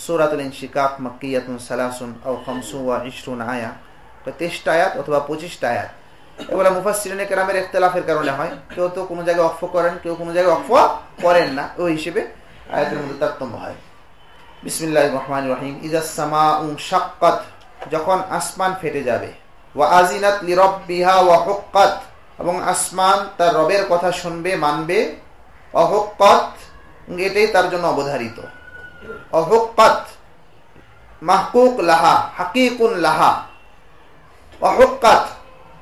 সূরাতুল ইনশিকাক মাক্কিয়াতুন সালাসুন আও খামসু ওয়া 20 আয়া, 23টা আয়াত অথবা 25টা আয়াত। এগুলো মুফাসসিরিনে কেরামের ইখতিলাফের কারণে হয়, কেউ তো কোনো জায়গায় ওয়াকফ করেন, কেউ কোনো জায়গায় ওয়াকফ করেন না, ওই হিসেবে আয়াতের মধ্যে তারতম্য হয়। বিসমিল্লাহির রহমানির রহিম। ইযাস সামাউ শাক্কাত, যখন আসমান ফেটে যাবে, ওয়া আজিনাত লিরাব্বিহা ওয়া হুক্কাত, এবং আসমান তার রবের কথা শুনবে মানবে, অহুক্কাত এটাই তার জন্য অবধারিত, অহুক্কাত মাহকুক লাহা হাকিকুন লাহা, অহুক্কাত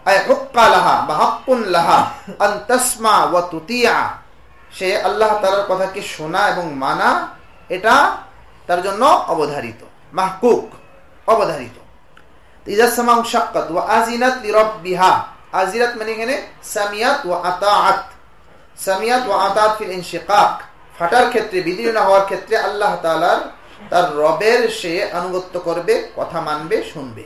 আয় হুক্কা লাহা বা হাক্কুন লাহা আন তাসমা ওয়া তুতিয়া, সে আল্লাহ তাআলার কথাকে শোনা এবং মানা এটা তার জন্য অবধারিত, মাহকুক অবধারিত। ইযা সামাউ শাক্কাত ওয়া আজিনাত লিরাব্বিহা, আজিরাত মানে এখানে সামিয়াত ওয়া আতাআত, সামিয়াত ওয়া আতাআত ফিল ইনশিকাক, ফাটার ক্ষেত্রে, বিদীর্ণ হওয়ার ক্ষেত্রে আল্লাহ তাআলার তার রবের সে আনুগত্য করবে, কথা মানবে, শুনবে।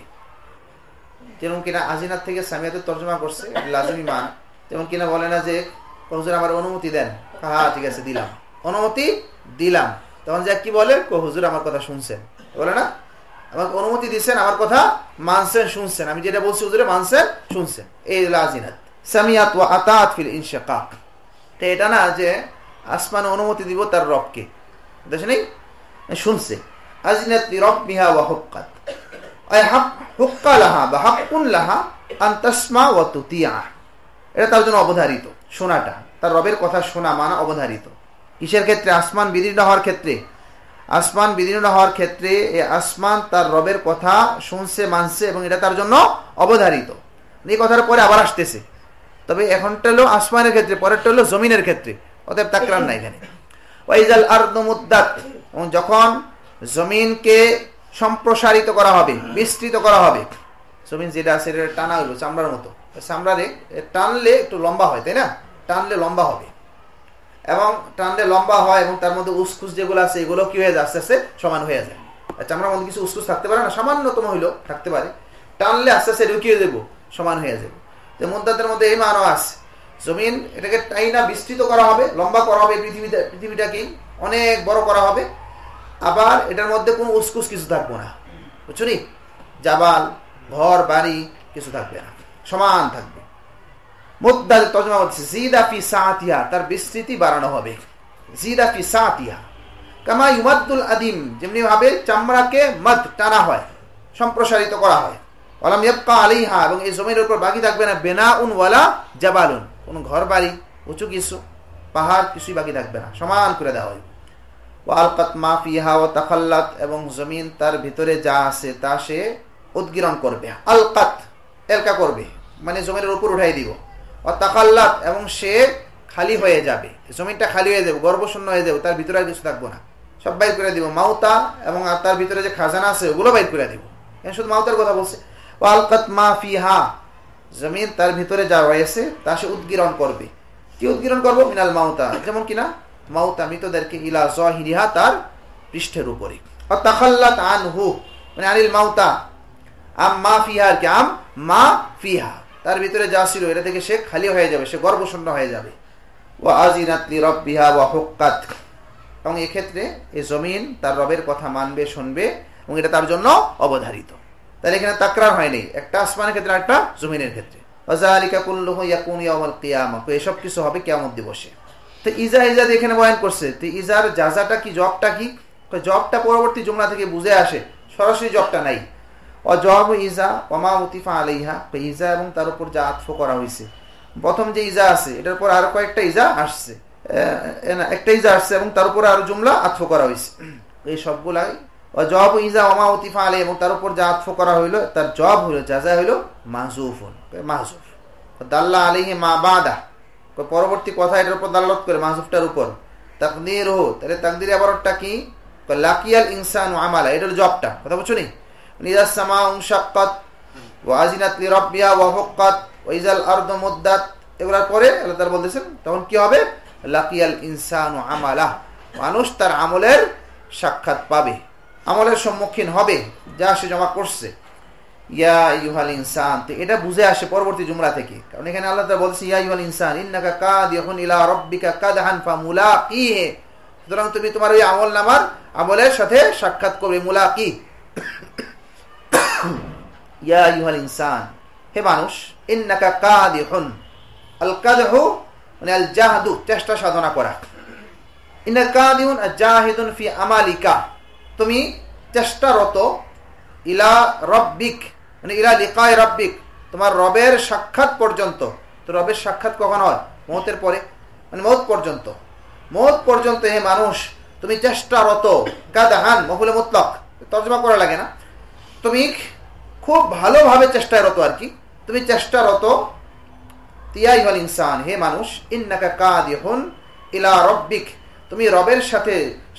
যেমন কিনা আজিনাত থেকে সামিয়াতের তর্জমা করছে লাজিমি মান, যেমন কিনা বলে না যে হুজুর আমার অনুমতি দেন, হ্যাঁ ঠিক আছে দিলাম, অনুমতি দিলাম, তখন যে কি বলে হুজুর আমার কথা শুনছেন, বলে না আমাকে অনুমতি দিচ্ছেন, আমার কথা মানছেন, শুনছেন, আমি যেটা বলছি হুজুরে মানছেন, শুনছেন, এই লাজিনাত সামিয়াত ওয়া আতাআত ফিল ইনশিকাক। তো এটা না যে আসমানে অনুমতি দিব তার রবকে, দেখছেন শুনছে, আজিনাত লিরাব্বিহা ওয়া হুক্কাত আয় হুক্কা লাহা বা হাক্কুন লাহা আন তাসমা ওয়া তুতিয়া, এটা তার জন্য অবধারিত, শোনাটা, তার রবের কথা শোনা মানা অবধারিত। কিসের ক্ষেত্রে? আসমান বিদীর্ণ হওয়ার ক্ষেত্রে। আসমান বিদীর্ণ হওয়ার ক্ষেত্রে এই আসমান তার রবের কথা শুনছে, মানছে, এবং এটা তার জন্য অবধারিত। এই কথার পরে আবার আসতেছে, তবে এখনটা হলো আসমানের ক্ষেত্রে, পরেরটা হলো জমিনের ক্ষেত্রে, অতএব তাকরার না এখানে। ওয়াইজাল আরদু মুদ্দাত, এবং যখন জমিনকে সম্প্রসারিত করা হবে, বিস্তৃত করা হবে, জমিন যেটা আছে এটা টানা হইল চামড়ার মতো, চামড়ারে টানলে একটু লম্বা হয়, তাই না? টানলে লম্বা হবে, এবং টানলে লম্বা হয়, এবং তার মধ্যে উসকুস যেগুলো আছে এগুলো কি হয়ে যায়, আস্তে আস্তে সমান হয়ে যায়। চামড়ার মধ্যে কিছু উসকুস থাকতে পারে না, সামান্যতম হইলেও থাকতে পারে, টানলে আস্তে আস্তে ঢুকিয়ে দেবো, সমান হয়ে যাবে। তো মুদ্দাতের মধ্যে এই মানও আছে, জমিন এটাকে টাইনা বিস্তৃত করা হবে, লম্বা করা হবে, পৃথিবীটাকেই অনেক বড় করা হবে, আবার এটার মধ্যে কোনো উসকুস কিছু থাকবে না, বুঝছো নি? জাবাল, ঘর বাড়ি কিছু থাকবে না, সমান থাকবে। মুদ্দাত তর্জমা হচ্ছে জিদা ফি সাআতিহা, তার বিস্তৃতি বাড়ানো হবে, জিদা ফি সাআতিহা কামা ইউমাদ্দুল আদিম, যেমনি ভাবে চামড়াকে মদ টানা হয়, সম্প্রসারিত করা হয়। ওয়ালাম ইয়াবকা আলাইহা, এবং এই জমির উপর বাকি থাকবে না বিনাউন ওয়ালা জাবালুন, কোন ঘর বাড়ি, উঁচু কিছু, পাহাড় কিছুই বাকি থাকবে না, সমান করে দেওয়া হয়। ওয়ালকাত মা ফিহা ওয়া তাখাল্লাত, এবং জমিন তার ভিতরে যা আছে তা সে উদ্গীরণ করবে, আলকাত এলকা করবে মানে জমিনের উপর উঠাই দিব, ও তাখাল্লাত, এবং সে খালি হয়ে যাবে, জমিনটা খালি হয়ে যাবে, গর্ভশূন্য হয়ে যাবে, তার ভিতরে আর কিছু থাকবো না, সব বাইর করে দিব। মাউতা, এবং তার ভিতরে যে খাজানা আছে ওগুলো বাইর করে দিব, শুধু মাউতার কথা বলছে। ওয়ালকাত মা ফিহা, জমিন তার ভিতরে যা রয়েছে তা সে উদ্গীরণ করবে। কি উদ্গীরণ করবো? মিনাল মাউতা, যেমন কিনা মাউতা মৃতদেরকে, ইলা যাহিরিহা তার পৃষ্ঠের উপরে, ও তাখাল্লাত আনহু মানে আনিল মাউতা, আম মা ফিহা, কি আম মা ফিহা, তার ভিতরে যা ছিল এটা থেকে সে খালি হয়ে যাবে, সে গর্ভশূন্য হয়ে যাবে। ওয়া আজিনাত লিরাব্বিহা ওয়া হুক্কাত, এবং এক্ষেত্রে এই জমিন তার রবের কথা মানবে, শুনবে, এবং এটা তার জন্য অবধারিত। তাহলে এখানে তাকরার হয়নি, একটা আসমানের ক্ষেত্রে একটা জমিনের ক্ষেত্রে। ওয়াযালিকা কুল্লুহু ইয়াকুনু ইয়াওমাল কিয়ামা, তো এসব কিছু হবে কিয়ামত দিবসে। তো ইজা ইজা এখানে বয়ান করছে, তো ইজার জাযাটা কি, জবটা কি? জবটা পরবর্তী জুমলা থেকে বুঝে আসে, সরাসরি জবটা নাই। ও জব ইজা ওমা উতিফা আলাইহা, ইজা এবং তার উপর যা আতফ করা হয়েছে, প্রথম যে ইজা আছে এটার পর আরো কয়েকটা ইজা আসছে, একটা ইজা আসছে এবং তার উপর আরো জুমলা আতফ করা হয়েছে, এই সবগুলাই জব ইজা ওমা উতিফা আলাই, এবং তার উপর যা আতফ করা হইলো তার জব হইলো, জাযা হইলো মাহজুফুন, মাহজুফ। দাল্লা আলাইহি মা বাদা, পরবর্তী কথা এটার উপর দালালত করে, মাহজুফটার উপর। তাকদীরহু, তাহলে তাকদীর আবারটা কি? লাকিয়াল ইনসানু আমালা, এটার জবটা, কথা বুঝছো নি? ইযাস সামাউ শাক্কাত ওয়া আজিনাত লিরাব্বিহা ওয়া হুক্কাত ওয়া ইযাল আরদু মুদ্দাত, এগুলোর পরে আল্লাহ তাআলা বলতেছেন তখন কি হবে? লাকিয়াল ইনসানু আমালা, মানুষ তার আমলের সাক্ষাৎ পাবে, আমলের সম্মুখীন হবে যা সে জমা করছে। ইয়া আইয়ুহাল ইনসান, তো এটা বুঝে আসে পরবর্তী জুমলা থেকে, কারণ এখানে আল্লাহ তাআলা বলছেন ইয়া আইয়ুহাল ইনসান ইন্নাকা কাদিহুন ইলা রাব্বিকা কাদহান ফামুলাকিহি সুতরাং তুমি তোমার ওই আমল নামার আমলের সাথে সাক্ষাৎ করবে। মুলাকি ইয়া আইয়ুহাল ইনসান, হে মানুষ, ইন্নাকা কাদিহুন, আল কাদহু মানে আল জাহদু, চেষ্টা সাধনা করা। ইন্নাকা কাদিহুন জাহিদুন ফি আমালিকা, তুমি চেষ্টারত, ইলা রব্বিক মানে ইলা লিকায় রব্বিক, তোমার রবের সাক্ষাৎ পর্যন্ত। তো রবের সাক্ষাৎ কখন হয়? মওতের পরে, মানে মওত পর্যন্ত। মওত পর্যন্ত হে মানুষ তুমি চেষ্টারত। কাদাহান মফুলে মুতলাক, তর্জমা করা লাগে না, তুমি খুব ভালোভাবে চেষ্টারত আর কি, তুমি চেষ্টারত। ইয়া আইয়ুহাল ইনসান, হে মানুষ, ইন্নাকা কাদিহুন ইলা রব্বিক, তুমি রবের সাথে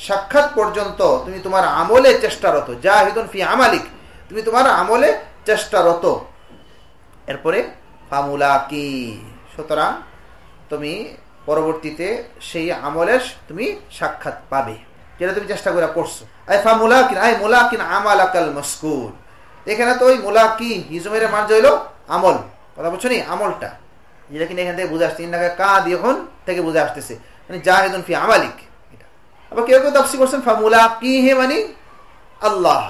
সাক্ষাৎ পর্যন্ত তুমি তোমার আমলে চেষ্টারত। জাহিদুন ফি আমালিক, তুমি তোমার আমলে চেষ্টারত। এরপরে ফামুলাকি, সুতরাং তুমি পরবর্তীতে সেই আমলের তুমি সাক্ষাৎ পাবে যেটা তুমি চেষ্টা করে করছো। আই ফামুলাকিন আই মুলাকিন আমালাকাল মাসকুর, এখানে তো ওই মুলাকি হিজমের মার্জ হইল আমল, কথা বলছো নি, আমলটা যেটা কিনা এখান থেকে বুঝে আসছে, ইন্নাকা কাদিহুন থেকে বুঝে আসতেছে মানে জাহিদুন ফি আমালিক। আবার কেউ কেউ তাফসীর করছেন ফামুলাকি হে মানে আল্লাহ,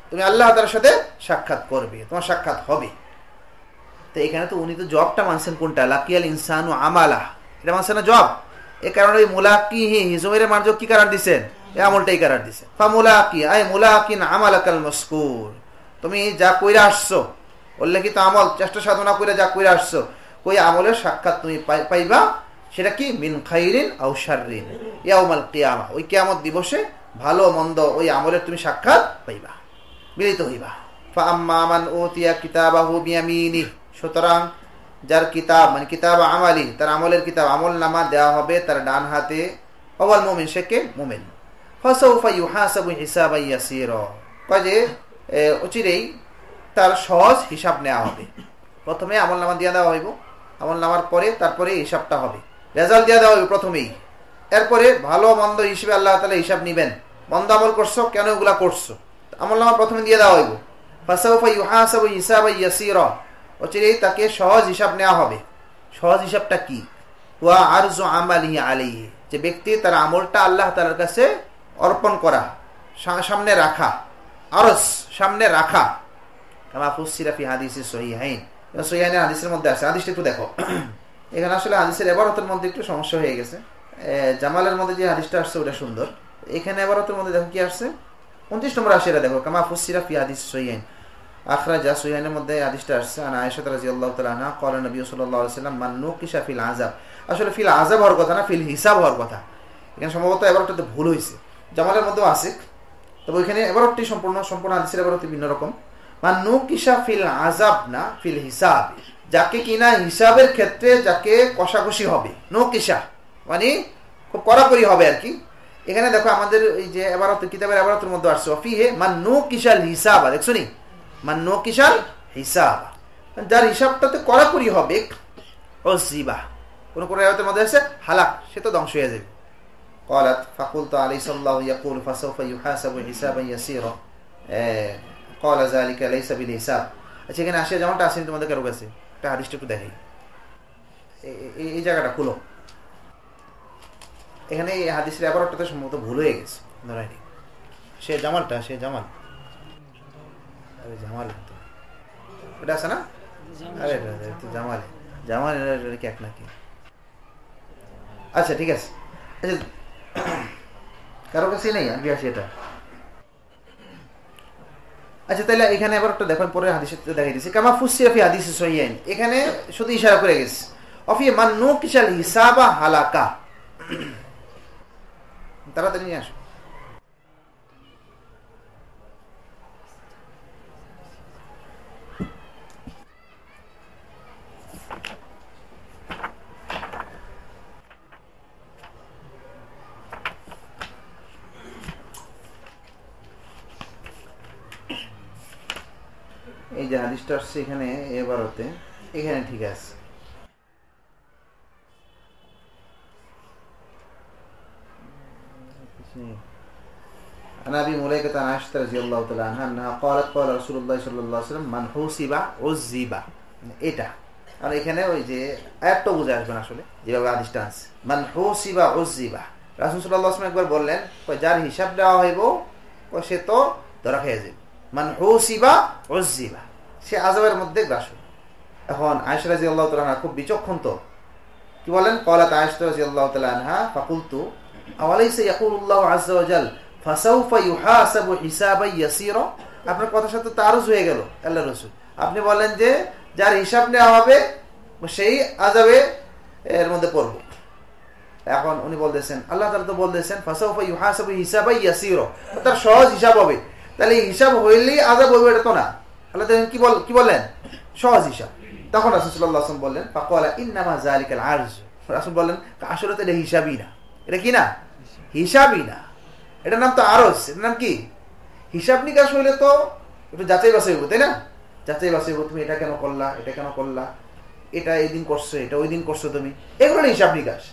তুমি আল্লাহ তাআলার সাথে সাক্ষাৎ করবে, তোমার সাক্ষাৎ হবে। তো এখানে তো উনি তো জবটা মানছেন কোনটা, লাকিয়াল ইনসানু আমালা, এটা মানছেন না জব। এ কারণে ওই মুলাকি হি হিজমের মার্জ কি কারণ দিচ্ছেন, এই আমলটাই কারণ দিচ্ছেন। ফামুলাকি আই মুলাকিন আমালাকাল মাসকুর, তুমি যা কইরা আসছো উল্লেখিত আমল, চেষ্টা সাধনা করে যা কইরা আসছো, ওই আমলের সাক্ষাৎ তুমি পাইবা। সেটা কি? মিন খাইরিন আও শাররিন ইয়াউমাল কিয়ামা, ওই কিয়ামত দিবসে ভালো মন্দ ওই আমলের তুমি সাক্ষাৎ পাইবা, মিলিত হইবা। ফাআম্মা মান উতিয়া কিতাবাহু বিয়ামিনি, সুতরাং যার কিতাব মানে কিতাব আমালি, তার আমলের কিতাব আমল নামা দেওয়া হবে তার ডান হাতে, আওয়াল মুমিন, সে কে? মুমিন। ফাসাউফা ইউহাসাবু হিসাবান ইয়াসীরা, কয় যে অচিরেই তার সহজ হিসাব নেওয়া হবে। প্রথমে আমল নামা দিয়ে দেওয়া হইব, আমল নামার পরে তারপরে হিসাবটা হবে, রেজাল্ট দিয়ে দেওয়া হবে প্রথমেই। এরপরে ভালো মন্দ হিসেবে আল্লাহ তাআলা হিসাব নিবেন, মন্দ আমল করছো কেন এগুলা করছো, আমল নামা প্রথমে দিয়ে দেওয়া হইব। ফাসাউফা ইউহাসাবু হিসাবান ইয়াসীরা, অচিরেই তাকে সহজ হিসাব নেওয়া হবে। সহজ হিসাবটা কি? ওয়া আরজু আমালিহি আলাইহি, যে ব্যক্তি তার আমলটা আল্লাহ তাআলার কাছে অর্পণ করা, সামনে রাখা, আরজ সামনে রাখা। কামা ফুসসিরা ফি হাদিসি সহিহাইন, সহিহাইনের হাদিসের মধ্যে আছে। হাদিসটা একটু দেখো, এখানে আসলে হাদিসের ইবারতের মধ্যে একটু সমস্যা হয়ে গেছে। জামালের মধ্যে যে হাদিসটা আসছে ওটা সুন্দর, এখানে ইবারতের মধ্যে দেখো কি আসছে, 29 নম্বর আসে, এটা দেখো, কামা ফুসসিরা ফি হাদিসি সহিহাইন আখরাজা, সহিহাইনের মধ্যে হাদিসটা আসছে। আনা আয়েশা রাদিয়াল্লাহু তাআলা আনহা ক্বালা নবী সাল্লাল্লাহু আলাইহি ওয়াসাল্লাম মান নুকিশা ফিল আযাব, আসলে ফিল আযাব হওয়ার কথা না, ফিল হিসাব হওয়ার কথা। এখানে সম্ভবত ইবারতটা ভুল হয়েছে, জামালের মধ্যেও আছে, তবে ওইখানে ইবারতটি সম্পূর্ণ হাদিসের ইবারতটি ভিন্ন রকম। মান নুকিশা ফিল আযাব না ফিল হিসাব, যাকে কিনা হিসাবের ক্ষেত্রে যাকে কষাকষি হবে, নুকিশা মানে খুব কড়াকড়ি হবে আর কি। এখানে দেখো আমাদের এই যে ইবারত কিতাবের ইবারতের মধ্যে আসছে ফিহে মান নুকিশাল হিসাব, দেখছো নি, মান নুকিশাল হিসাব, যার হিসাবটাতে কড়াকড়ি হবে, ও জিবা, কোন কোন ইবারতের মধ্যে আছে হালাক, সে তো ধ্বংস হয়ে যাবে। قالت فقلت عليه الله يقول فسوف يحاسب حسابا يسيرا قال ذلك ليس بالحساب। আচ্ছা, এখানে আসে যেমনটা আসেন তোমাদের কারো কাছে একটা হাদিসটা একটু দেখাই, এই জায়গাটা খুলো। এখানে এই হাদিসের ইবারতটা সম্ভবত ভুল হয়ে গেছে, ধরাইনি। সে জামাল, আরে জামাল এটা আছে না, আরে জামাল কি এক নাকি? আচ্ছা ঠিক আছে, আচ্ছা কারো কাছে নেই, আমি আসি এটা। আচ্ছা তাহলে এখানে আবার একটা দেখুন, পরে হাদিসে দেখাই দিয়েছি, কামা ফুসসিরা ফি হাদিসি সহিহাইন, এখানে শুধু ইশারা করে গেছে অফি মান নুকিশাল হিসাবা হালাকা। তাড়াতাড়ি নিয়ে আসো। এই যে হাদিসটা আসছে এখানে এবারতে, এখানে ঠিক আছে। عن أبي مليكة عن عائشة رضي الله تعالى عنها أنها قالت قال رسول الله صلى الله عليه وسلم من حوسب عذب, এটা আর এখানে ওই যে আয়াতটা বুঝে আসবেন আসলে যেভাবে হাদিসটা আছে, মান হুসিবা উযিবা, রাসূল সাল্লাল্লাহু আলাইহি ওয়াসাল্লাম একবার বললেন, যার হিসাব দেওয়া হইব সে তো ধরা খেয়ে যাবে, মান হুসিবা উযিবা, সে আযাবের মধ্যে গ্রাস। এখন আয়েশা রাদিয়াল্লাহু তাআলা আনহা খুব বিচক্ষণ, তো কি বলেন, ক্বালাত আয়েশা রাদিয়াল্লাহু তাআলা আনহা ফাকুলতু আওয়ালাইসা ইয়াকুলুল্লাহু আযজা ওয়া জাল ফাসাউফা ইউহাসাবু হিসাবান ইয়াসীরা। আপনার কথার সাথে তারুজ হয়ে গেল আল্লাহর রাসূল, আপনি বলেন যে যার হিসাব নেওয়া হবে সেই আযাবে এর মধ্যে পড়বে। এখন উনি বলতেছেন, আল্লাহ তাআলা তো বলতেছেন ফাসাউফা ইউহাসাবু হিসাবান ইয়াসীরা, তার সহজ হিসাব হবে, তাহলে হিসাব হইলেই আযাব হবে, এটা তো না। আল্লাহ তাআলা কি বলেন, সহজ হিসাব। তখন রাসূল সাল্লাল্লাহু আলাইহি ওয়াসাল্লাম বললেন, ফাকালা ইন্নামা যালিকাল আরজ, রাসূল বললেন আসলে তো এটা হিসাবই না, এটা কি না, হিসাবই না, এটার নাম তো আরজ, এটার নাম কি, হিসাব নিকাশ হইলে তো একটু যাচাই বাছাই হইব, তাই না, যাচাই বাছাই হইব, তুমি এটা কেন করলা, এটা কেন করলা, এটা এই দিন করছো, এটা ওই দিন করছো তুমি, এগুলো হিসাব নিকাশ।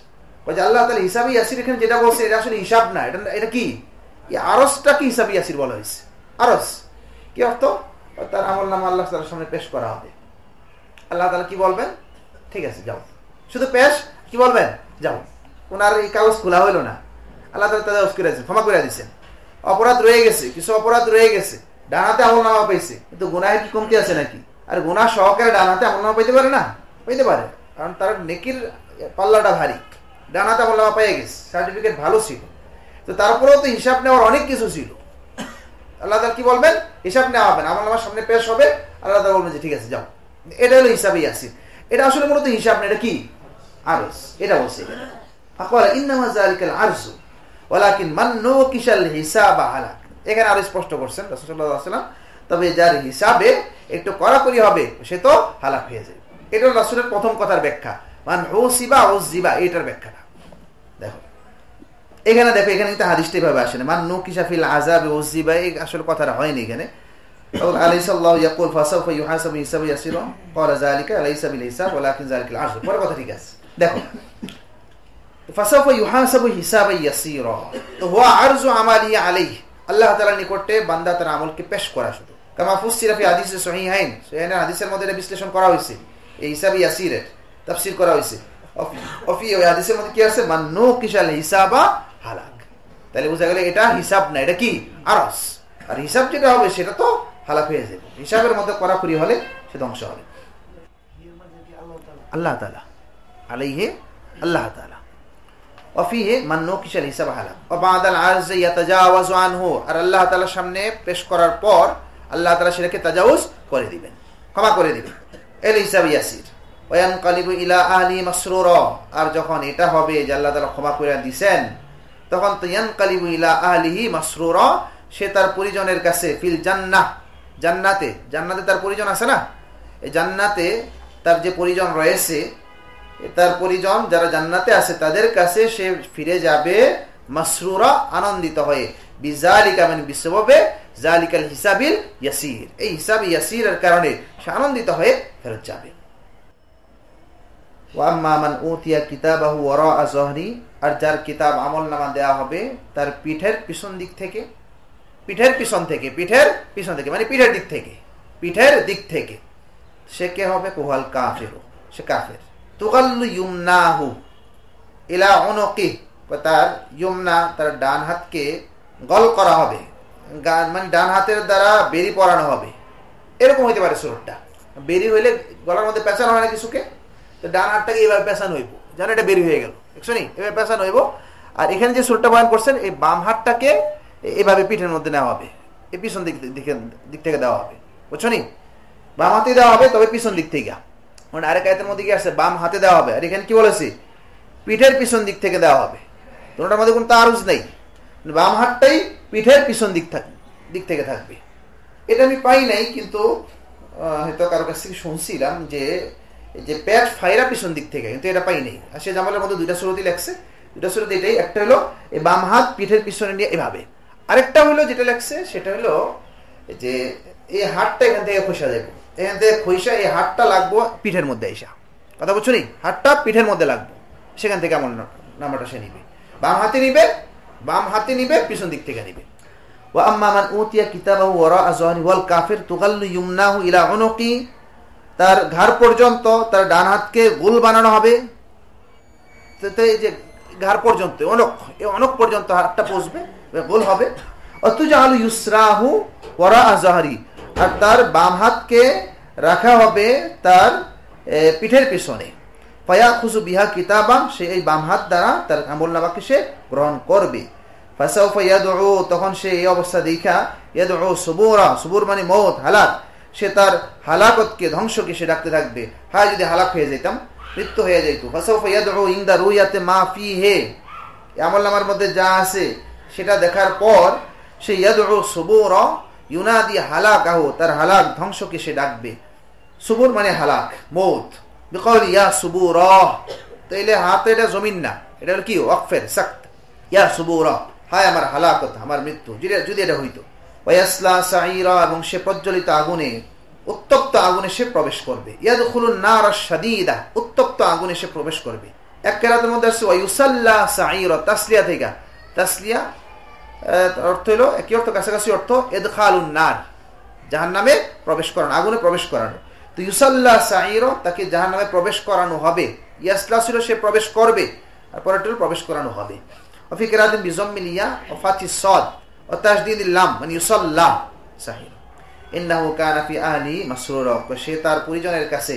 আল্লাহ তাআলা হিসাবই ইয়াসির এখানে যেটা বলছে এটা আসলে হিসাব না, এটা কি, আরজটা কি হিসাবই ইয়াসির বলা হয়েছে। আরজ কি অর্থ, তার আমলনামা আল্লাহ তাআলার সামনে পেশ করা হবে। আল্লাহ তাআলা কি বলবেন, ঠিক আছে যাও, শুধু পেশ, কি বলবেন, যাও। ওনার এই কাগজ খোলা হইল না, আল্লাহ তাআলা তাজাউজ করে দিয়েছেন, ক্ষমা করে দিয়েছেন। অপরাধ রয়ে গেছে, কিছু অপরাধ রয়ে গেছে, ডানাতে আমলনামা পাইছে, কিন্তু গুনাহের কি কমতি আছে নাকি? আর গুনাহ সহকারে ডানাতে আমলনামা পাইতে পারে না? পাইতে পারে, কারণ তার নেকির পাল্লাটা ভারী। ডানাতে আমলনামা পেয়ে গেছে, সার্টিফিকেট ভালো ছিল, তো তারপরেও তো হিসাব নেওয়ার অনেক কিছু ছিল। আল্লাহ তাআলা কি বলবেন, হিসাব নেওয়া হবে, আমলনামার সামনে পেশ হবে, আল্লাহ তাআলা বলবেন যে ঠিক আছে যাও। এটা হলো হিসাবে ইয়াসির। এটা আসলে মূলত হিসাব না, এটা কি, আরজ। এটা বলছে ফাকালা ইন্নামা যালিকাল আরজু ওয়ালাকিন মান নুকিশাল হিসাবা হালাক। এখানে আরো স্পষ্ট করছেন রাসূল সাল্লাল্লাহু আলাইহি ওয়াসাল্লাম, তবে যার হিসাবে একটু কড়াকড়ি হবে সে তো হালাক হয়ে যাবে। এটা রাসূলের প্রথম কথার ব্যাখ্যা, মান হুসিবা উযিবা, এটার ব্যাখ্যাটা দেখো এখানে। দেখো এখানে কিন্তু হাদিসটা এভাবে আসে না, মান নুকিশা ফিল আযাবি উযিবা, এই আসলে কথাটা হয়নি এখানে। আলাইহিসসাল্লাহু ইয়াকুল ফাসাউফা ইউহাসাবু হিসাবান ইয়াসীরা ক্বালা যালিকা লাইসা বিল হিসাব ওয়ালাকিন যালিকাল আরজ। পরে কথা ঠিক আছে, দেখো ফাসাউফা ইউহাসাবু হিসাবান ইয়াসীরা, তো হুয়া আরজু আমালি আলাইহি, আল্লাহ তাআলার নিকটে বান্দা তার আমলকে পেশ করা শুধু। কামা ফুসসিরা ফি হাদিস সহিহাইন, সহিহাইন হাদিসের মধ্যে এটা বিশ্লেষণ করা হয়েছে, এই হিসাব ইয়াসীরের তাফসীর করা হয়েছে। অফি ওই হাদিসের মধ্যে কি আছে, মান নুকিশাল হিসাবা হালাক। তাহলে বোঝা গেল এটা হিসাব না, এটা কি, আরজ। আর হিসাব যেটা হবে সেটা তো হালাক হয়ে যাবে, হিসাবের মধ্যে কড়াকড়ি হলে সে ধ্বংস হবে। আল্লাহ তাআলা আলাইহি, আল্লাহ তাআলা ওয়াফিহি মান নুকিশাল হিসাব হালাক ওয়া বাদাল আরজ ইয়াতাজাওয়াজু আনহু, আর আল্লাহ তাআলার সামনে পেশ করার পর আল্লাহ তাআলা সেটাকে তাজাউজ করে দিবেন, ক্ষমা করে দিবেন। এর হিসাব ইয়াসির। ওয়া ইয়ানকালিবু ইলা আহলি মাসরুরা, আর যখন এটা হবে যে আল্লাহ তাআলা ক্ষমা করে দিবেন, তখন তো ইয়ানকালিবু ইলা আহলিহি মাসরুরা, সে তার পরিজনের কাছে ফিল জান্নাহ, জান্নাতে, জান্নাতে তার পরিজন আছে না, এই জান্নাতে তার যে পরিজন রয়েছে, তার পরিজন যারা জান্নাতে আছে তাদের কাছে সে ফিরে যাবে মাসরুরা, আনন্দিত হয়ে, বিজালিকা মানে বিসবাবে জালিকাল হিসাবিল ইয়াসির, এই হিসাব ইয়াসিরের কারণে সে আনন্দিত হয়ে ফেরত যাবে। ওয়া আম্মা মান উতিয়া কিতাবাহু ওয়ারাআ যহরি, আর যার কিতাব আমলনামা দেয়া হবে তার পিঠের পিছন দিক থেকে, পিঠের পিছন থেকে, পিঠের পিছন থেকে মানে পিঠের দিক থেকে, পিঠের দিক থেকে, সে কে হবে, কুহাল কাফির, সে কাফের। তুগাল্লু ইউমনাহু ইলা উনুকি, তার ইউমনা তার ডান হাতকে গল করা হবে, মানে ডান হাতের দ্বারা বেরি পরানো হবে, এরকম হইতে পারে সুরতটা। বেরি হইলে গলার মধ্যে পেঁচানো হয় না কিছুকে, তো ডান হাতটাকে এভাবে পেঁচানো হইব, জানো এটা বেরি হয়ে গেল, দেখছো নি, এভাবে পেঁচানো হইব। আর এখানে যে সুরটা বয়ান করছেন, এই বাম হাতটাকে এভাবে পিঠের মধ্যে নেওয়া হবে, এই পিছন দিক থেকে দেওয়া হবে, বুঝছো নি, বাম হাতে দেওয়া হবে, তবে পিছন দিক থেকে। মানে আরেক আয়াতের মধ্যে কি আছে, বাম হাতে দেওয়া হবে, আর এখানে কি বলেছি, পিঠের পিছন দিক থেকে দেওয়া হবে। দুটোটার মধ্যে কোনো তারুজ নেই, বাম হাতটাই পিঠের পিছন দিক থেকে থাকবে। এটা আমি পাই নাই, কিন্তু হয়তো কারো কাছ থেকে শুনছিলাম যে পেট ফাইরা পিছন দিক থেকে, কিন্তু এটা পাই নাই। আর সে জামালের মধ্যে দুইটা সুরতি লেখছে, দুইটা সুরতি এটাই, একটা হলো এই বাম হাত পিঠের পিছনে নিয়ে এভাবে, আরেকটা হলো যেটা লেখছে সেটা হলো যে এই হাতটা এখান থেকে খসা যাবে, এখান থেকে খসা এই হাতটা লাগবো পিঠের মধ্যে এসা, কথা বলছো নি, হাতটা পিঠের মধ্যে লাগবো, সেখান থেকে আমার নাম্বারটা সে নিবে, বাম হাতে নিবে, পিছন দিক থেকে নিবে। ওয়া আম্মা মান উতিয়া কিতাবাহু ওয়ারাআ যহরি ওয়াল কাফির তুগাল্লু ইউমনাহু ইলা উনুকি, তার ঘাড় পর্যন্ত তার ডান হাতকে গোল বানানো হবে। তো এই যে ঘাড় পর্যন্ত, অনক পর্যন্ত হাতটা পৌঁছবে, গোল হবে। অতুজালু ইউসরাহু ওয়ারা আযহারি, আর তার বাম হাতকে রাখা হবে তার পিঠের পিছনে। ফায়াখুযু বিহা কিতাবান, সে এই বাম হাত দ্বারা তার আমলনামাকে সে গ্রহণ করবে। ফাসাউফা ইয়াদউ, তখন সে এই অবস্থা দেখা ইয়াদউ সুবুরা, সুবুর মানে মওত, হালাক, সে তার হালাকতকে, ধ্বংসকে সে ডাকতে থাকবে। হ্যাঁ, যদি হালাক হয়ে যেতাম, মৃত্যু হয়ে যাইত। ফাসাউফা ইয়াদউ ইনদা রুয়াতে মা ফিহি, আমলনামার মধ্যে যা আছে সেটা দেখার পর সে ইয়াদউ সুবুরা ইউনাদি হালাকাহু, তার হালাক, ধ্বংসকে সে ডাকবে। সুবুর মানে হালাক, মওত। বিকল ইয়া সুবুরা, তাইলে হাত এটা জমিন না, এটা হলো কি ওয়াকফের সাক্ত। ইয়া সুবুরা, হায় আমার হালাকত, আমার মৃত্যু, যদি এটা হইতো। ওয়াসলা সাইরা, এবং সে প্রজ্বলিত আগুনে, উত্তপ্ত আগুনে সে প্রবেশ করবে। ইয়াদখুলুন নার শাদীদা, উত্তপ্ত আগুনে সে প্রবেশ করবে। এক কেরাতের মধ্যে আছে ওয়ায়ুসাল্লা সাইরা, তাসলিয়া থেকে, তাসলিয়া অর্থ হলো একই অর্থ, কাছাকাছি অর্থ, ইদখালুন নার, জাহান্নামে প্রবেশ করানো, আগুনে প্রবেশ করানো। তো ইউসাল্লা সাইরা, তাকে জাহান্নামে প্রবেশ করানো হবে। ইয়াসলা ছিল সে প্রবেশ করবে, আর পরেরটা প্রবেশ করানো হবে। ওয়া ফি কিরাতিন বিযাম্মিল ইয়া ওয়া ফাতিস সাদ ওয়া তাশদীদিল লাম, মানে ইউসাল্লা সাইরা। ইন্নাহু কানা ফি আহলি মাসরুরা, সে তার পরিজনের কাছে,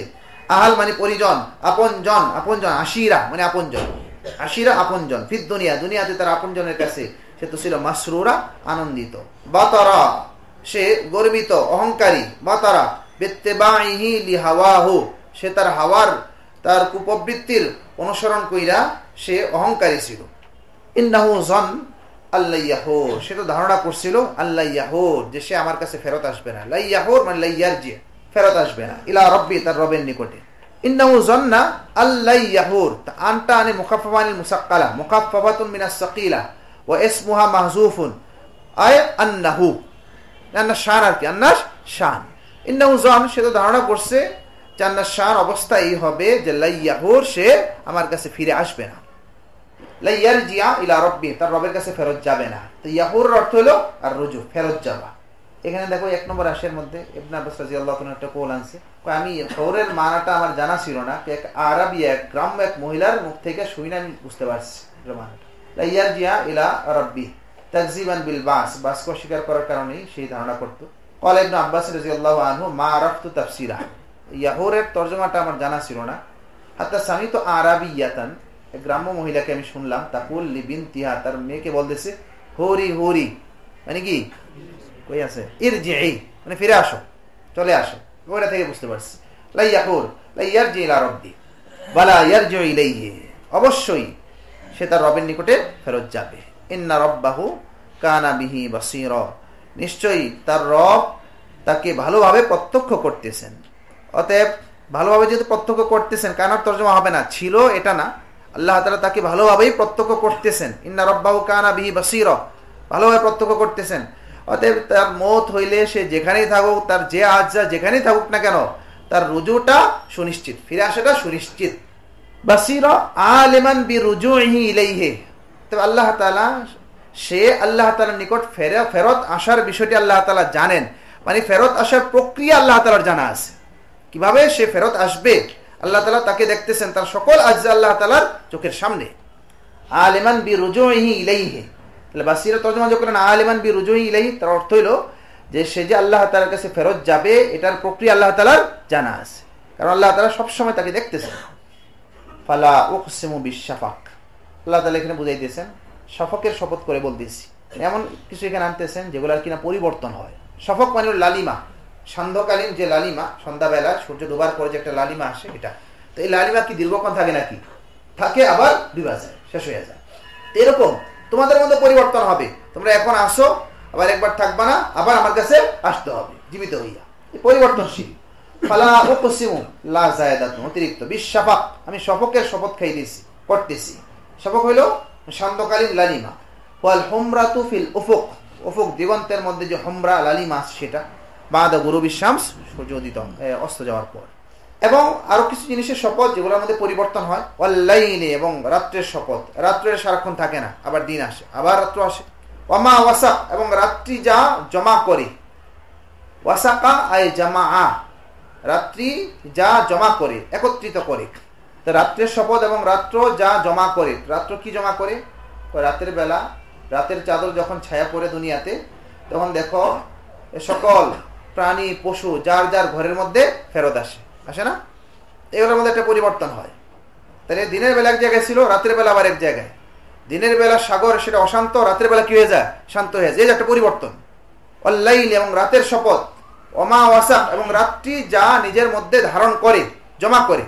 আহল মানে পরিজন, আপনজন, আপনজন, আশিরা মানে আপনজন, আশিরা আপনজন, ফিদ দুনিয়া, দুনিয়াতে তার আপনজনের কাছে সে তো ছিল মাসরুরা, আনন্দিত। বাতারা, সে গর্বিত, অহংকারী। বাতারা বিত্তিবাইহি লিহাওয়াহু, সে তার হাওয়ার, তার কুপ্রবৃত্তির অনুসরণ কইরা সে অহংকারী ছিল। ইন্নাহু জন আল্লাহ ইয়াহুর, সে তো ধারণা করছিল আল্লাহ ইয়াহুর, যে সে আমার কাছে ফেরত আসবে না। লা ইয়াহুর মানে লা ইয়ারজি, ফেরত আসবে না। ইলা রব্বি, তার রবের নিকটে। ইন্নাহু জন্না আল্লাহ ইয়াহুর, আনটা আনে মুখাফফানিল মুসাক্কালা, মুখাফফাতুন মিনাস সাকিলা ওয়া ইসমুহা মাহযুফুন, আয় আন্নাহু, আন্নাস শান, আর কি আন্নাস শান। ইন্নাহু জন, সে তো ধারণা করছে যে আন্নাস শান অবস্থা এই হবে যে লা ইয়াহুর, সে আমার কাছে ফিরে আসবে না। লা ইয়ারজিয়া ইলা রব্বি, তার রবের কাছে ফেরত যাবে না। তো ইয়াহুর অর্থ হলো আর রুজু, ফেরত যাওয়া। এখানে দেখো 1 নম্বর আশের মধ্যে ইবনে আব্বাস রাদিয়াল্লাহু আনহু একটা কওল আনছে, আমি খবরের মানাটা আমার জানা ছিল না, এক আরবি, এক গ্রাম্য এক মহিলার মুখ থেকে শুনে আমি বুঝতে পারছি এর মানাটা। লা ইয়ারজিয়া ইলা রব্বি তাকযিবান বিল বাস, বাসকে অস্বীকার করার কারণেই সেই ধারণা করত। ক্বাল ইবনে আব্বাস রাদিয়াল্লাহু আনহু মা আরাফতু তাফসীরা, ইয়াহুরের তরজমাটা আমার জানা ছিল না। হাত্তা সামিতু আরাবিয়াতান, এক গ্রাম্য মহিলাকে আমি শুনলাম, তাকুল লিবিনতিহা, তার মেয়েকে বলতেছে হরি হরি, মানে কি কই আছে, ইরজিই মানে ফিরে আসো, চলে আসো। ওটা থেকে বুঝতে পারছি লা ইয়াহুর লা ইয়ারজি ইলা রাব্বি ওয়ালা ইয়ারজি ইলাইহি, অবশ্যই সে তার রবের নিকটে ফেরত যাবে। ইন্না রাব্বাহু কানা বিহি বাসীরা, নিশ্চয়ই তার রব তাকে ভালোভাবে প্রত্যক্ষ করতেছেন। অতএব ভালোভাবে যেহেতু প্রত্যক্ষ করতেছেন, কানার তরজমা হবে না, ছিল এটা না, আল্লাহ তাআলা তাকে ভালোভাবেই প্রত্যক্ষ করতেছেন। ইন্না রাব্বাহু কানা বিহি বাসীরা, ভালোভাবে প্রত্যক্ষ করতেছেন। অতএব তার মওত হইলে সে যেখানেই থাকুক, তার যে আজ্জা যেখানেই থাকুক না কেন, তার রুজুটা সুনিশ্চিত, ফিরে আসাটা সুনিশ্চিত। বাসীরা আলিমান বিরুজুহি ইলাইহি, তবে আল্লাহ তাআলা, সে আল্লাহ তাআলার নিকট ফেরত আসার বিষয়টি আল্লাহ তাআলা জানেন, মানে ফেরত আসার প্রক্রিয়া আল্লাহ তাআলার জানা আছে। কিভাবে সে ফেরত আসবে আল্লাহ তাআলা তাকে দেখতেছেন, তার সকল আজ্জা আল্লাহ তাআলার চোখের সামনে। আলিমান বিরুজুহি ইলাইহি, তাহলে বাসীরা তরজমা যখন আলিমান বিরুজুহি ইলাইহি, তার অর্থ হলো যে সে যে আল্লাহ তাআলার কাছে ফেরত যাবে, এটার প্রক্রিয়া আল্লাহ তাআলার জানা আছে, কারণ আল্লাহ তাআলা সব সময় তাকে দেখতেছেন। ফালা উকসিমু বিশফাক, আল্লাহ তাআলা এখানে বুঝাইতেছেন শফকের শপথ করে বলতেছি। এমন কিছু এখানে আনতেছেন যেগুলোর কিনা পরিবর্তন হয়। শফক মানে লালিমা, সান্ধ্যকালীন যে লালিমা, সন্ধ্যাবেলা সূর্য ডোবার পরে যে একটা লালিমা আসে, এটা তো এই লালিমা কি দীর্ঘক্ষণ থাকে নাকি? থাকে, আবার ডুবা যায়, শেষ হয়ে যায়। এরকম তোমাদের মধ্যে পরিবর্তন হবে, তোমরা এখন আসো, আবার একবার থাকবা না, আবার আমার কাছে আসতে হবে জীবিত হইয়া, পরিবর্তনশীল। ফালা উকসিমু লা যায়দাতু, অতিরিক্ত, বিশফাক, আমি শফকের শপথ খাইতেছি, করতেছি। শফক হইল সান্ধ্যকালীন লালিমা। ওয়াল হুমরাতু ফিল উফুক, উফুক দিগন্তের মধ্যে যে হুমরা লালিমা, সেটা বাদা গুরুবিশ শামস, সূর্য উদিত অস্ত যাওয়ার পর। এবং আরো কিছু জিনিসের শপথ যেগুলোর মধ্যে পরিবর্তন হয়। ওয়াল লাইলি, এবং রাত্রের শপথ, রাত্রের সারাক্ষণ থাকে না, আবার দিন আসে, আবার রাত্র আসে। ওয়ামা ওয়াসাক, এবং রাত্রি যা জমা করে। ওয়াসাকা আয় জামা, রাত্রি যা জমা করে, একত্রিত করে। তো রাত্রের শপথ এবং রাত্র যা জমা করে, রাত্র কি জমা করে? রাতের বেলা রাতের চাদর যখন ছায়া পড়ে দুনিয়াতে, তখন দেখো সকল প্রাণী পশু যার যার ঘরের মধ্যে ফেরত আসে না? এগুলোর মধ্যে একটা পরিবর্তন হয়। তাহলে দিনের বেলা এক জায়গায় ছিল, রাতের বেলা আবার এক জায়গায়। দিনের বেলা সাগর সেটা অশান্ত, রাতের বেলা কি হয়ে যায়? শান্ত হয়ে যায়। এই যে একটা পরিবর্তন। অল্লাইল এবং রাতের শপথ, অমা ওয়াসাক এবং রাত্রি যা নিজের মধ্যে ধারণ করে, জমা করে,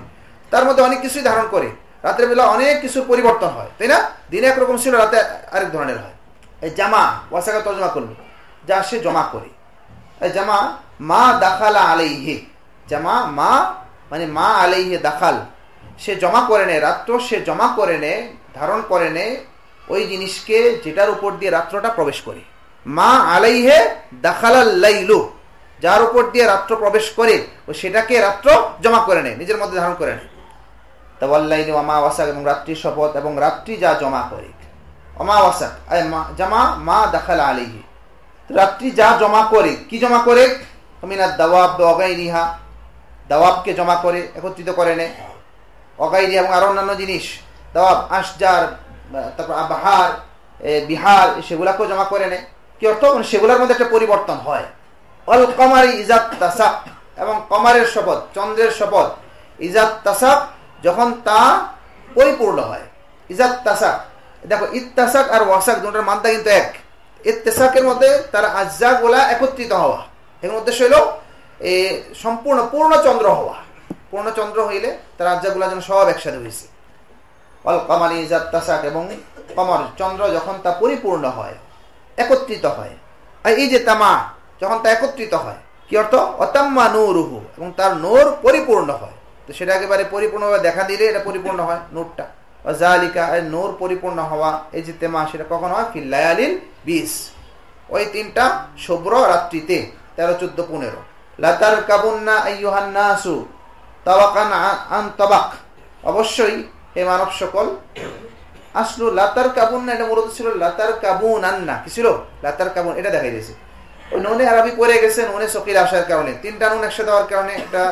তার মধ্যে অনেক কিছুই ধারণ করে। রাতের বেলা অনেক কিছুর পরিবর্তন হয়, তাই না? দিনে একরকম ছিল, রাতে আরেক ধরনের হয়। এই জামা ওয়াসাকা তর্জমা করলো, যা সে জমা করে। এই জামা মা দাখালা আলাইহি, জামা মা মানে মা আলাইহি দাখাল, সে জমা করে নেয়। রাত্র সে জমা করে নেয়, ধারণ করে নেয় ওই জিনিসকে যেটার উপর দিয়ে রাত্রটা প্রবেশ করে। মা আলাইহে দাখালাল লাইলু, যার উপর দিয়ে রাত্র প্রবেশ করে ও সেটাকে রাত্র জমা করে নেয়, নিজের মধ্যে ধারণ করে নেয়। তাওয়াল্লাইল অমাওয়াসাক এবং রাত্রির শপথ এবং রাত্রি যা জমা করে। অমাওয়াসাক জামা মা দাখালা আলাইহি, রাত্রি যা জমা করে। কি জমা করে? মিনাদ দাওয়াব ওয়াগাইরিহা, দাওয়াবকে জমা করে, একত্রিত করে নেয়। ওয়াগাইরিহা এবং আরো অন্যান্য জিনিস, দাওয়াব আশজার, তারপর বাহার বিহার, সেগুলাকেও জমা করে নেয়। কি অর্থ? সেগুলোর মধ্যে একটা পরিবর্তন হয়। অল কমারি ইজাত তাসাক এবং কমারের শপথ, চন্দ্রের শপথ। ইজাত তাসাক, যখন তা পরিপূর্ণ হয়। ইজাত তাসাক, দেখো ইত্তাসাক আর ওয়াসাক দুটোর মানটা কিন্তু এক। ইত্তেসাকের মধ্যে তার আজ্জাগুলা একত্রিত হওয়া, এর উদ্দেশ্য হইল সম্পূর্ণ পূর্ণ চন্দ্র হওয়া। পূর্ণ চন্দ্র হইলে তার আজ্জাগুলা যেন সব একসাথে হয়েছে। অল কমারি ইজাত তাসাক এবং কমর চন্দ্র যখন তা পরিপূর্ণ হয়, একত্রিত হয়। আর এই যে তামা, যখন তা একত্রিত হয়, কি অর্থ? অতাম্মা নূরুহু, এবং তার নূর পরিপূর্ণ হয়। তো সেটা একেবারে পরিপূর্ণভাবে দেখা দিলে এটা পরিপূর্ণ হয় নূরটা। জালিকা, নূর পরিপূর্ণ হওয়া, এই যে তেমা, সেটা কখন হয়? ফিল লায়ালিল 20, ওই 3টা শুভ্র রাত্রিতে, 13, 14, 15। লাতার কাবুন্না আইয়ুহান নাসু তাওয়াকান আন তাবাক, অবশ্যই হে মানব সকল। আসলো লাতার কাবুন্না, এটা মূলত ছিল লাতার কাবুন আন্না। কি ছিল? লাতার কাবুন, এটা দেখাই দিয়েছে। ওই নুনে আরবি পড়ে গেছে, নুনে সকির আসার কারণে, 3টা নুন একসাথে দেওয়ার কারণে এটা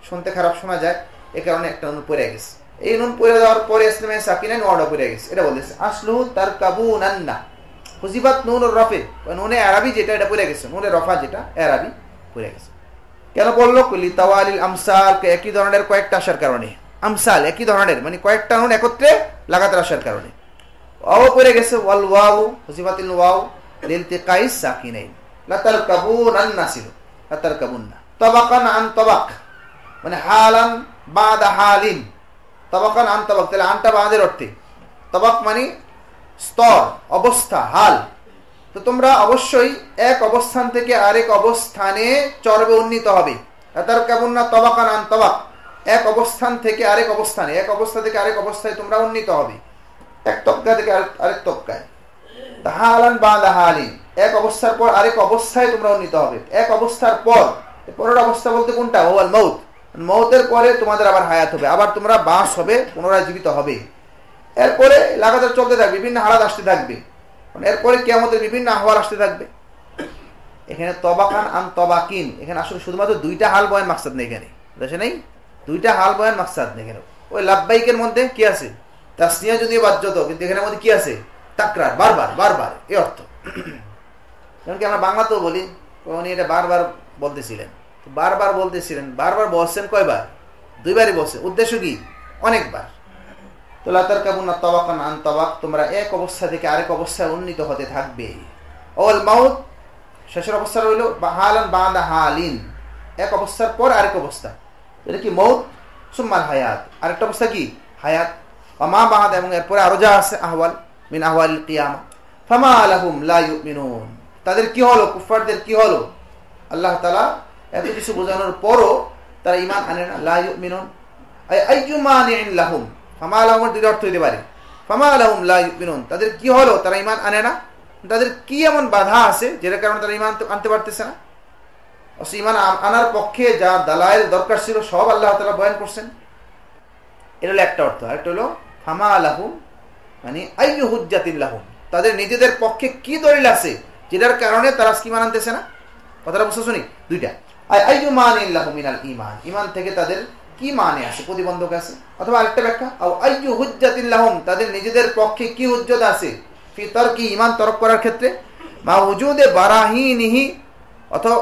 শুনতে খারাপ শোনা যায়, এ কারণে একটা নুন পড়ে গেছে। এই নুন পড়ে দেওয়ার পরে ইসলামে সাকিনা নোয়াটা পড়ে গেছে, এটা বলতেছে। আসলু তার কাবুন আন্না হুজিবাত নুন ওর রফে, নুনে আরবি যেটা এটা পড়ে গেছে, নুনে রফা যেটা আরবি পড়ে গেছে। কেন বললো? কুলি তাওয়ালিল আমসাল, একই ধরনের কয়েকটা আসার কারণে। আমসাল একই ধরনের, মানে কয়েকটা নুন একত্রে লাগাতার আসার কারণে। ওয়াও পড়ে গেছে, ওয়াল ওয়াও হুজিবাতিল ওয়াও লিলতিকাইস সাকিনাইন। লাতার কাবুন আন্না ছিল, লাতার কাবুন্না। তাবাকান আন তাবাক, মানে হালান বাদা হালিন। তাবাকান আন তাবাক, তাহলে আনটা বাদের অর্থে, তাবাক মানে স্তর, অবস্থা, হাল। তো তোমরা অবশ্যই এক অবস্থান থেকে আরেক অবস্থানে চরবে উন্নীত হবে। লাতার কাবুন্না তাবাকান আন তাবাক, এক অবস্থান থেকে আরেক অবস্থানে, এক অবস্থা থেকে আরেক অবস্থায় তোমরা উন্নীত হবে, এক তবকা থেকে আরেক তবকায়। হালান বাদা হালিন, এক অবস্থার পর আরেক অবস্থায় তোমরা উন্নীত হবে। এক অবস্থার পর, পরের অবস্থা বলতে কোনটা? ওয়াল মউত, মউতের পরে তোমাদের আবার হায়াত হবে, আবার তোমরা বাঁশ হবে, পুনরায় জীবিত হবে। এরপরে লাগাতার চলতে থাকবে, বিভিন্ন হালাত আসতে থাকবে, এরপরে কিয়ামতের বিভিন্ন আহওয়াল আসতে থাকবে। এখানে তবাকান আন তবাকিন, এখানে আসলে শুধুমাত্র 2টা হাল বয়ান মাকসাদ নেই, এখানে দেখে নেই 2টা হাল বয়ান মাকসাদ নেই। এখানে ওই লাব্বাইকের মধ্যে কি আছে? তাসনিয়া যদিও বাধ্যত, কিন্তু এখানের মধ্যে কি আছে? তাকরার, বারবার বারবার, এই অর্থ। যেমন কি আমরা বাংলাতেও বলি, উনি এটা বারবার বলতেছিলেন, বারবার বলতেছিলেন, বারবার বলছেন কয়বার? 2বারই বলছেন। উদ্দেশ্য কি? অনেকবার। তো লাতার কাবুন্না তাবাকান আন তাবাক, তোমরা এক অবস্থা থেকে আরেক অবস্থায় উন্নীত হতে থাকবে। ওয়াল মাউত, শেষের অবস্থা রইল হালান বাদা হালিন, এক অবস্থার পর আরেক অবস্থা, এটা কি? মউত। সুম্মাল হায়াত, আরেকটা অবস্থা কি? হায়াত। মা বাদ, এবং এরপরে আরো যা আছে আহওয়াল, মিন আহওয়ালিল কিয়ামা। ফামা লাহুম লা ইউমিনুন, তাদের কি হলো? কুফারদের কি হলো? আল্লাহ তাআলা এত কিছু বোঝানোর পরও তারা ঈমান আনে না। লা ইউমিনুন আইয়ুমানিন লাহুম, ফামা লাহুম এর 2টা অর্থ হতে পারে। ফামা লাহুম লা ইউমিনুন, তাদের কি হলো? তারা ঈমান আনে না। তাদের কি এমন বাধা আছে যেটার কারণে তারা ঈমান আনতে পারতেছে না? ঈমান আনার পক্ষে যা দালাইল দরকার ছিল সব আল্লাহ তাআলা বয়ান করছেন। এটা হলো একটা অর্থ। আরেকটা হলো ফামা লাহুম মানে আইয়ু হুজ্জাতিন লাহুম, তাদের নিজেদের পক্ষে কি দলিল আছে যেটার কারণে তারা ঈমান আনতেছে না? কথাটা বুঝতে শুনি 2টা। আইয়ুমানিন লাহুম মিনাল ঈমান, ঈমান থেকে তাদের কি মানে আছে, প্রতিবন্ধক আছে। অথবা আরেকটা ব্যাখ্যা, আও আইয়ু হুজ্জাতিন লাহুম, তাদের নিজেদের পক্ষে কি হুজ্জত আছে, ফি তারকি, ঈমান তরক করার ক্ষেত্রে, মা উজুদে বারাহিনিহি,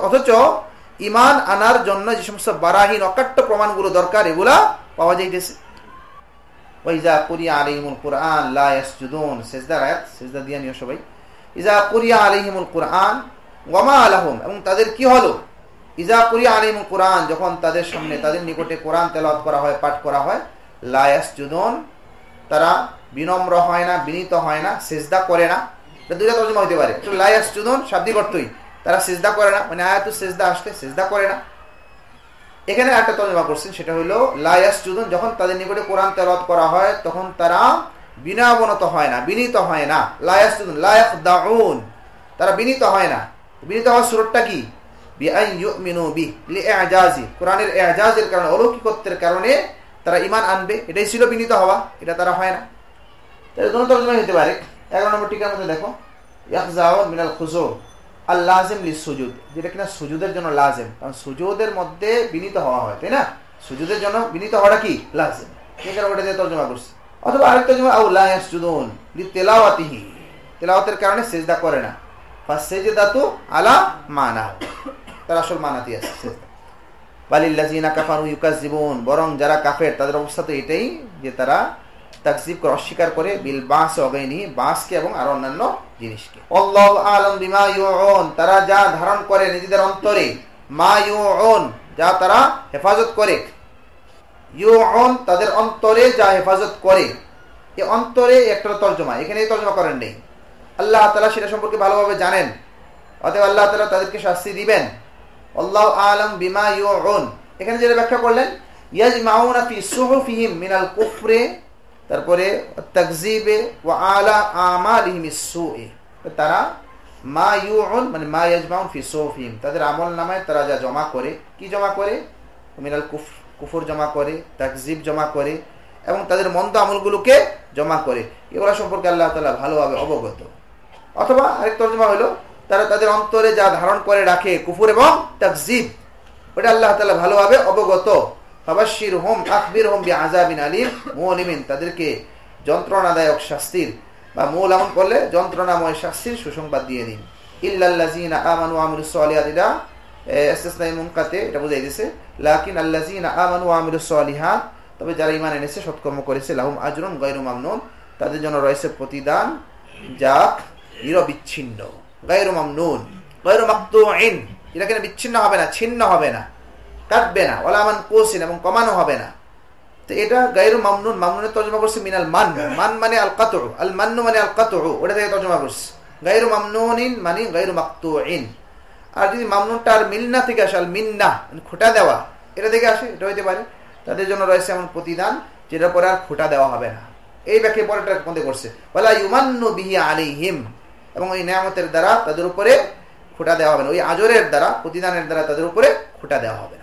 অথচ ঈমান আনার জন্য যে সমস্ত বারাহিন অকাট্য প্রমাণগুলো দরকার এগুলা পাওয়া যাইতেছে। ওয়াইজা কুরিয়া আলাইহিমুল কুরআন লা ইয়াসজুদুন, সিজদার আয়াত, সিজদা দিয়া নিও সবাই। ইজা কুরিয়া আলাইহিমুল কুরআন ওয়া মা লাহুম, এবং তাদের কি হলো, ইজা কুরিয়া আলাইহিমুল কুরআন, যখন তাদের সামনে তাদের নিকটে কোরআন তেলাওয়াত করা হয়, পাঠ করা হয়, লা ইয়াসজুদুন, তারা বিনম্র হয় না, বিনীত হয় না, সিজদা করে না। এটা দুইটা তরজমা হতে পারে। লা ইয়াসজুদুন শাব্দিক অর্থই তারা সিজদা করে না, মানে আয়াতুস সিজদা আসলে সিজদা করে না। এখানে একটা তরজমা করছেন, সেটা হলো লা ইয়াসজুদুন, যখন তাদের নিকটে কোরআন তেলাওয়াত করা হয় তখন তারা বিনয়াবনত হয় না, বিনীত হয় না। লা ইয়াসজুদুন লা ইয়াখদাউন, তারা বিনীত হয় না। বিনীত হওয়ার সুরতটা কি, বিআন ইউমিনু বি লিইজাজি, কোরআনের ইজাজের কারণে, অলৌকিকত্বের কারণে তারা ঈমান আনবে, এটাই ছিল বিনীত হওয়া, এটা তারা হয় না। তাহলে দুটো তরজমা হতে পারে। 11 নম্বর টিকার মধ্যে দেখো, ইয়াখজাউন মিনাল খুজু আল লাজিম লিসুজুদ, যেটা কিনা সুজুদের জন্য লাজিম, কারণ সুজুদের মধ্যে বিনীত হওয়া হয়, তাই না? সুজুদের জন্য বিনীত হওয়াটা কি লাজিম, এই কারণে ওটা দিয়ে তরজমা করছে। অথবা আরেক তরজমা, আও লা ইয়াসজুদুন লিতিলাওয়াতিহি, তেলাওয়াতের কারণে সিজদা করে না, ফাসজিদাতু আলা মানা, তার আসল মানাতেই আছে সিজদা। বালিল্লাযিনা কাফারু ইউকাযযিবুন, বরং যারা কাফের তাদের অবস্থা তো এটাই যে তারা তাকযীব করে, অস্বীকার করে, বিল বাস ওয়াগাইনি, বাসকে এবং আর অন্যান্য জিনিসকে। আল্লাহু আ'লাম বিমা ইউউন, তারা যা ধারণ করে নিজেদের অন্তরে, মা ইউউন, যা তারা হেফাজত করে, ইউউন তাদের অন্তরে যা হেফাজত করে। এই অন্তরে একটা তরজমা, এখানে এই তরজমা করেন নেই। আল্লাহ তাআলা সেটা সম্পর্কে ভালোভাবে জানেন, অতএব আল্লাহ তাআলা তাদেরকে শাস্তি দিবেন। আল্লাহু আ'লাম বিমা ইউউন, এখানে যেটা ব্যাখ্যা করলেন, ইয়াজমাউনা ফি সুহুফিহিম মিনাল কুফরি, তারপরে তাকযীবে ওয়া আলা আমালিহিমিস সুই, তারা মা ইউউন মানে মা ইয়াজমাউন ফি সুহুফিহিম, তাদের আমলনামায় তারা যা জমা করে, কি জমা করে, মিনাল কুফর জমা করে, তাকযীব জমা করে, এবং তাদের মন্দ আমলগুলোকে জমা করে, এগুলো সম্পর্কে আল্লাহ তাআলা ভালোভাবে অবগত। অথবা আরেক তরজমা হলো, তারা তাদের অন্তরে যা ধারণ করে রাখে কুফর এবং তাকযীব, ওটা আল্লাহ তাআলা ভালোভাবে অবগত। ফাবাশশিরহুম আখবিরহুম বিআযাবিন আলীম মুলিমিন, তাদেরকে যন্ত্রণাদায়ক শাস্তির বা মুলামন করলে যন্ত্রণাময় শাস্তির সুসংবাদ দিয়ে দিন। ইল্লাল্লাযিনা আমানু ওয়া আমিলুস সলিহাতি, এটা ইসতিসনায়ে মুনকাতে, এটা বুঝাই দিয়েছে। লাকিন আল্লাযিনা আমানু ওয়া আমিলুস সলিহাত, তবে যারা ঈমান এনেছে, সৎকর্ম করেছে, লাহুম আজরুন গায়রু মামনুন, তাদের জন্য রয়েছে প্রতিদান যা নিরবিচ্ছিন্ন, গায়রু মামনুন গায়রু মাকতুইন, এটা কেন বিচ্ছিন্ন হবে না, ছিন্ন হবে না, কাটবে না, ওয়ালা মানকুসিন, এবং কমানো হবে না। তো এটা গায়রু মামনুন, মামনুনের তরজমা করছে মিনাল মান, মান মানে আল কাতউ, আল মান্নু মানে আল কাতউ, ওটা থেকে তরজমা করছে। গায়রু মামনুনিন মানে গায়রু মাকতুইন। আর যদি মামনুনটা আর মিলনা থেকে আসে, আল মিন্না মানে খোঁটা দেওয়া, এটা থেকে আসে, এটা হইতে পারে। তাদের জন্য রয়েছে এমন প্রতিদান যেটার পরে আর খোঁটা দেওয়া হবে না। এই ব্যাখ্যা পরেটা মধ্যে করছে, ওয়ালা ইউমান্নু বিহি আলাইহিম, এবং ওই নিয়ামতের দ্বারা তাদের উপরে খোঁটা দেওয়া হবে না, ওই আজরের দ্বারা, প্রতিদানের দ্বারা তাদের উপরে খোঁটা দেওয়া হবে।